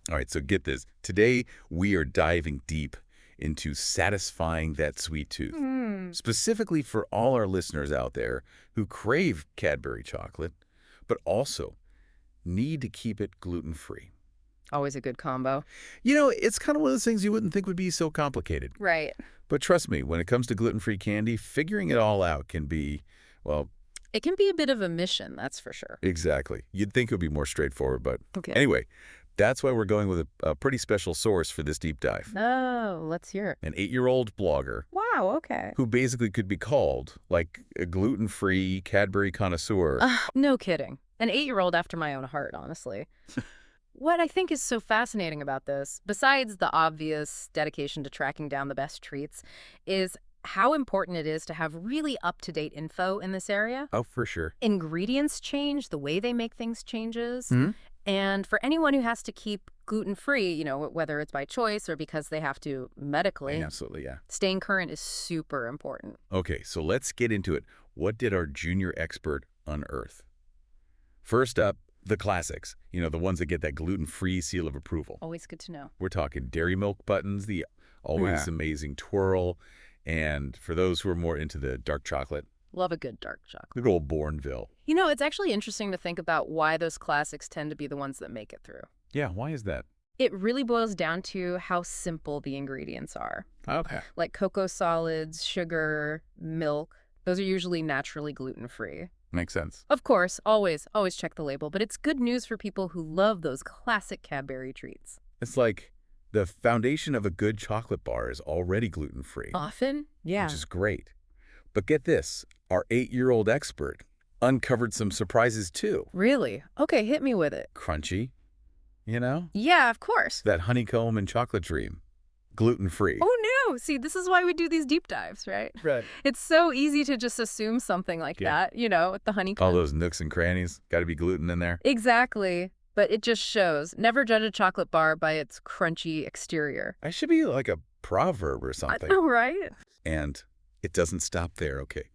All right, so get this. Today, we are diving deep into satisfying that sweet tooth, specifically for all our listeners out there who crave Cadbury chocolate, but also need to keep it gluten-free. Always a good combo. It's kind of one of those things you wouldn't think would be so complicated. Right. But trust me, when it comes to gluten-free candy, figuring it all out can be, well, It can be a bit of a mission, that's for sure. exactly. You'd think it would be more straightforward, but Okay. anyway, that's why we're going with a pretty special source for this deep dive. Oh, let's hear it. An 8-year-old blogger Wow, okay. who basically could be called like a gluten-free Cadbury connoisseur. No kidding. An 8-year-old after my own heart, honestly. What I think is so fascinating about this, besides the obvious dedication to tracking down the best treats, is how important it is to have really up-to-date info in this area. Oh, for sure. Ingredients change, the way they make things changes. Hmm? And for anyone who has to keep gluten-free, whether it's by choice or because they have to medically, Absolutely, yeah. staying current is super important. Okay, so let's get into it. What did our junior expert unearth? First up, the classics. The ones that get that gluten-free seal of approval. Always good to know. We're talking dairy milk buttons, the always amazing twirl, and for those who are more into the dark chocolate, Love a good dark chocolate. good old Bournville. It's actually interesting to think about why those classics tend to be the ones that make it through. Yeah, why is that? It really boils down to how simple the ingredients are. Okay. Like cocoa solids, sugar, milk. Those are usually naturally gluten-free. Makes sense. Of course, always check the label, but it's good news for people who love those classic Cadbury treats. It's like the foundation of a good chocolate bar is already gluten-free, Often? Yeah. which is great. But get this, our 8-year-old expert uncovered some surprises too. Really? Okay, hit me with it. Crunchy, Yeah, of course. that honeycomb and chocolate dream. Gluten-free. Oh, no. See, this is why we do these deep dives, right? Right. It's so easy to just assume something like Yeah. that, with the honeycomb. All those nooks and crannies, got to be gluten in there. Exactly. But it just shows. Never judge a chocolate bar by its crunchy exterior. I should be like a proverb or I something. know, right? And it doesn't stop there, okay.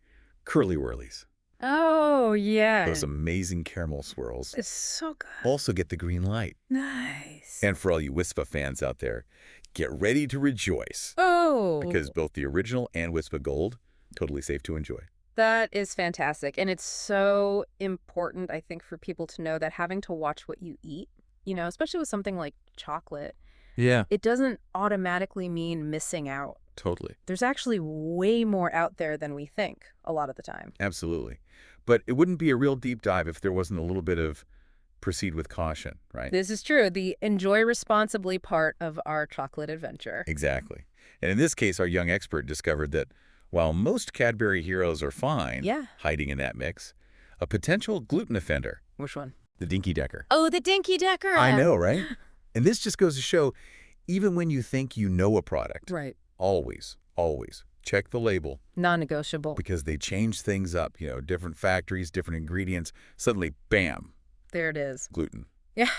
Curly whirlies, Oh, yeah. those amazing caramel swirls, It's so good. also get the green light. Nice. And for all you Wispa fans out there, get ready to rejoice. Oh, Because both the original and Wispa Gold, totally safe to enjoy. that is fantastic. And it's so important, I think, for people to know that having to watch what you eat, especially with something like chocolate, Yeah. it doesn't automatically mean missing out. Totally. There's actually way more out there than we think a lot of the time. Absolutely. But it wouldn't be a real deep dive if there wasn't a little bit of proceed with caution, right? This is true. The enjoy responsibly part of our chocolate adventure. Exactly. And in this case, our young expert discovered that while most Cadbury heroes are fine Yeah. hiding in that mix, a potential gluten offender, Which one? the Dinky Decker. Oh, the Dinky Decker. I know, right? And this just goes to show, even when you think you know a product, Right. always check the label, Non-negotiable. because they change things up, different factories, different ingredients. Suddenly, bam, There it is. gluten. Yeah.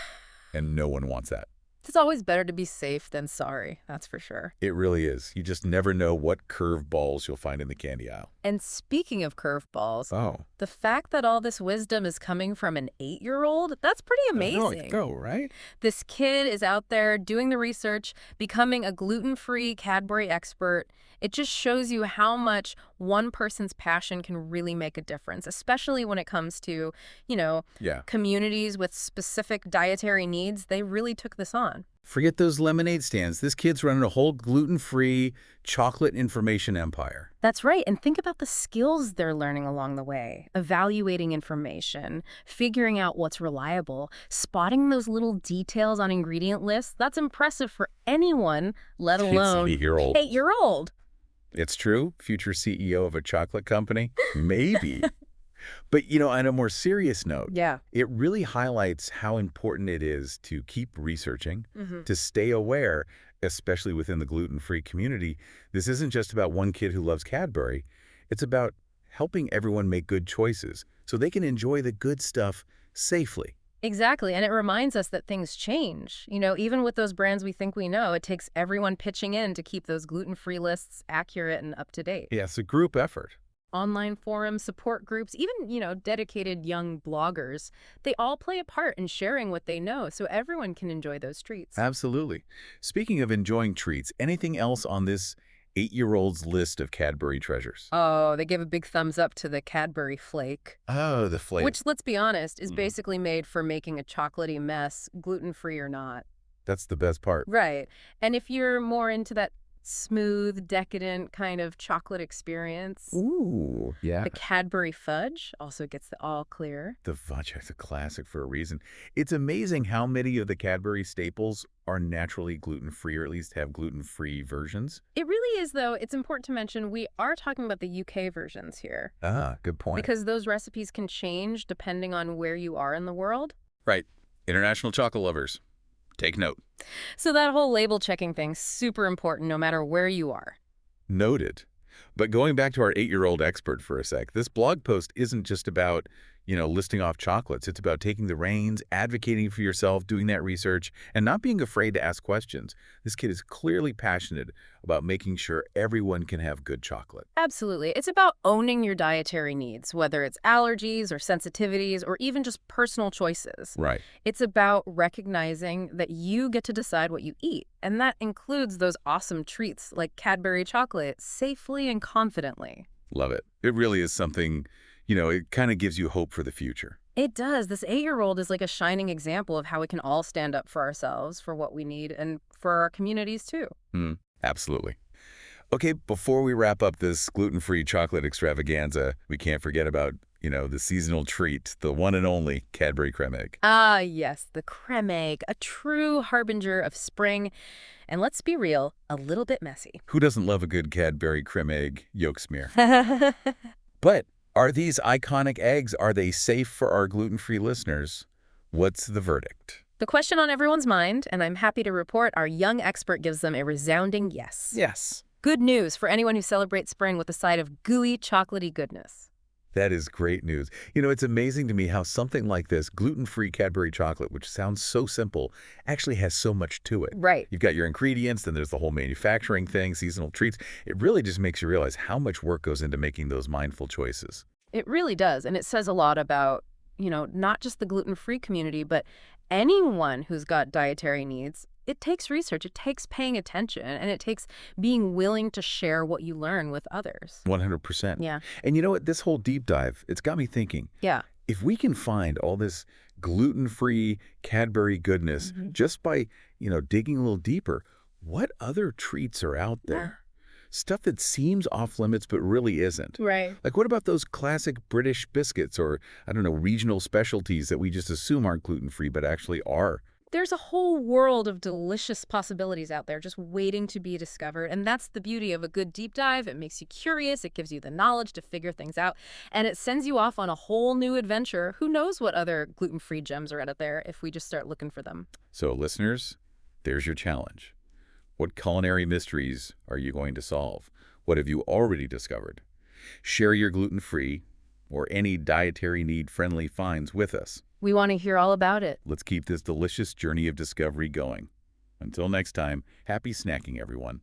And no one wants that. It's always better to be safe than sorry. That's for sure. It really is. You just never know what curveballs you'll find in the candy aisle. And speaking of curveballs, Oh. the fact that all this wisdom is coming from an 8-year-old, that's pretty amazing. Go, right? This kid is out there doing the research, becoming a gluten-free Cadbury expert. It just shows you how much one person's passion can really make a difference, especially when it comes to, Yeah. communities with specific dietary needs. They really took this on. Forget those lemonade stands. This kid's running a whole gluten-free chocolate information empire. That's right. And think about the skills they're learning along the way. Evaluating information, figuring out what's reliable, spotting those little details on ingredient lists. That's impressive for anyone, let alone 8-year-old. 8-year-old. It's true. Future CEO of a chocolate company? Maybe. But, on a more serious note, Yeah. it really highlights how important it is to keep researching, to stay aware, especially within the gluten-free community. This isn't just about one kid who loves Cadbury. It's about helping everyone make good choices so they can enjoy the good stuff safely. Exactly. And it reminds us that things change. Even with those brands we think we know, it takes everyone pitching in to keep those gluten-free lists accurate and up to date. Yeah, it's a group effort. Online forums, support groups, even, dedicated young bloggers, they all play a part in sharing what they know so everyone can enjoy those treats. Absolutely. Speaking of enjoying treats, anything else on this 8-year-old's list of Cadbury treasures? Oh, they give a big thumbs up to the Cadbury flake, Oh, the flake. which, let's be honest, is Mhm. basically made for making a chocolatey mess, gluten-free or not. That's the best part. Right. And if you're more into that smooth, decadent kind of chocolate experience, Ooh, yeah. the Cadbury fudge also gets the all clear. The fudge is a classic for a reason. It's amazing how many of the Cadbury staples are naturally gluten-free, or at least have gluten-free versions. It really is, though. It's important to mention we are talking about the UK versions here Ah, good point. because those recipes can change depending on where you are in the world. Right. International chocolate lovers, take note. So that whole label checking thing's super important no matter where you are. Noted. But going back to our 8-year-old expert for a sec, this blog post isn't just about, listing off chocolates. It's about taking the reins, advocating for yourself, doing that research, and not being afraid to ask questions. This kid is clearly passionate about making sure everyone can have good chocolate. Absolutely. It's about owning your dietary needs, whether it's allergies or sensitivities or even just personal choices. Right. It's about recognizing that you get to decide what you eat, and that includes those awesome treats like Cadbury chocolate safely and confidently. Love it. It really is something, it kind of gives you hope for the future. It does. This 8-year-old is like a shining example of how we can all stand up for ourselves, for what we need, and for our communities too. Absolutely. Okay, before we wrap up this gluten-free chocolate extravaganza, we can't forget about, the seasonal treat, the one and only Cadbury creme egg. Ah, yes, the creme egg, a true harbinger of spring. And let's be real, a little bit messy. Who doesn't love a good Cadbury creme egg yolk smear? But are these iconic eggs, are they safe for our gluten-free listeners? What's the verdict? The question on everyone's mind, and I'm happy to report our young expert gives them a resounding yes. Yes. Good news for anyone who celebrates spring with a side of gooey, chocolatey goodness. That is great news. It's amazing to me how something like this, gluten-free Cadbury chocolate, which sounds so simple, actually has so much to it. Right. You've got your ingredients, then there's the whole manufacturing thing, seasonal treats. It really just makes you realize how much work goes into making those mindful choices. It really does. And it says a lot about, not just the gluten-free community, but anyone who's got dietary needs. It takes research, it takes paying attention, and it takes being willing to share what you learn with others. 100%. Yeah. And you know what? This whole deep dive, it's got me thinking. Yeah. If we can find all this gluten-free Cadbury goodness just by, digging a little deeper, what other treats are out there? Stuff that seems off limits but really isn't. Right. Like, what about those classic British biscuits or, regional specialties that we just assume aren't gluten-free but actually are? There's a whole world of delicious possibilities out there just waiting to be discovered. And that's the beauty of a good deep dive. It makes you curious. It gives you the knowledge to figure things out. And it sends you off on a whole new adventure. Who knows what other gluten-free gems are out there if we just start looking for them. So, listeners, there's your challenge. What culinary mysteries are you going to solve? What have you already discovered? Share your gluten-free or any dietary need-friendly finds with us. We want to hear all about it. Let's keep this delicious journey of discovery going. Until next time, happy snacking, everyone.